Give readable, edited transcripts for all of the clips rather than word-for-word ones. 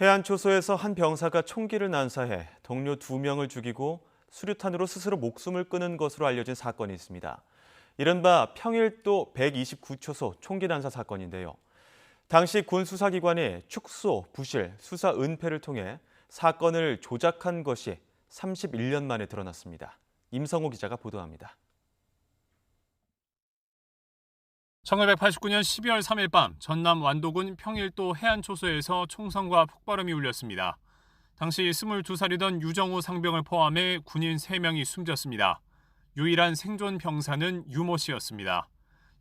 해안초소에서 한 병사가 총기를 난사해 동료 2명을 죽이고 수류탄으로 스스로 목숨을 끊은 것으로 알려진 사건이 있습니다. 이른바 평일도 129초소 총기 난사 사건인데요. 당시 군 수사기관이 축소, 부실, 수사 은폐를 통해 사건을 조작한 것이 31년 만에 드러났습니다. 임성호 기자가 보도합니다. 1989년 12월 3일 밤 전남 완도군 평일도 해안초소에서 총성과 폭발음이 울렸습니다. 당시 22살이던 유정우 상병을 포함해 군인 3명이 숨졌습니다. 유일한 생존 병사는 유모 씨였습니다.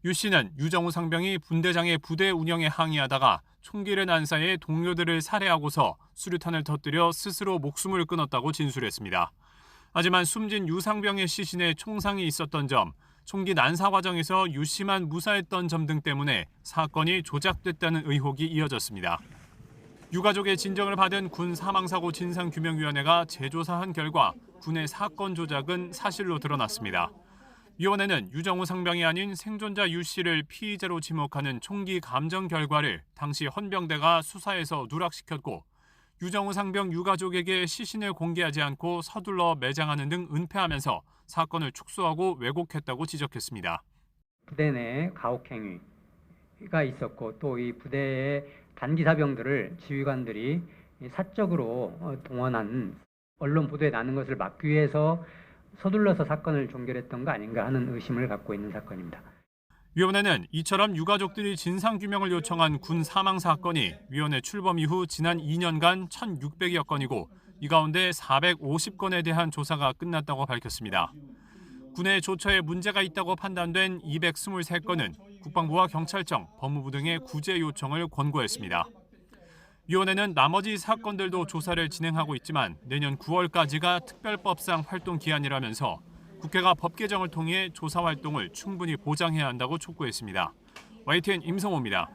유 씨는 유정우 상병이 분대장의 부대 운영에 항의하다가 총기를 난사해 동료들을 살해하고서 수류탄을 터뜨려 스스로 목숨을 끊었다고 진술했습니다. 하지만 숨진 유 상병의 시신에 총상이 있었던 점, 총기 난사 과정에서 유 씨만 무사했던 점 등 때문에 사건이 조작됐다는 의혹이 이어졌습니다. 유가족의 진정을 받은 군 사망사고 진상규명위원회가 재조사한 결과 군의 사건 조작은 사실로 드러났습니다. 위원회는 유정우 상병이 아닌 생존자 유 씨를 피의자로 지목하는 총기 감정 결과를 당시 헌병대가 수사해서 누락시켰고 유정우 상병 유가족에게 시신을 공개하지 않고 서둘러 매장하는 등 은폐하면서 사건을 축소하고 왜곡했다고 지적했습니다. 부대 내 가혹행위가 있었고 또 이 부대의 단기 사병들을 지휘관들이 사적으로 동원한 언론 보도에 나는 것을 막기 위해서 서둘러서 사건을 종결했던 거 아닌가 하는 의심을 갖고 있는 사건입니다. 위원회는 이처럼 유가족들이 진상규명을 요청한 군 사망 사건이 위원회 출범 이후 지난 2년간 1,600여 건이고 이 가운데 450건에 대한 조사가 끝났다고 밝혔습니다. 군의 조처에 문제가 있다고 판단된 223건은 국방부와 경찰청, 법무부 등의 구제 요청을 권고했습니다. 위원회는 나머지 사건들도 조사를 진행하고 있지만 내년 9월까지가 특별법상 활동 기한이라면서 국회가 법 개정을 통해 조사 활동을 충분히 보장해야 한다고 촉구했습니다. YTN 임성호입니다.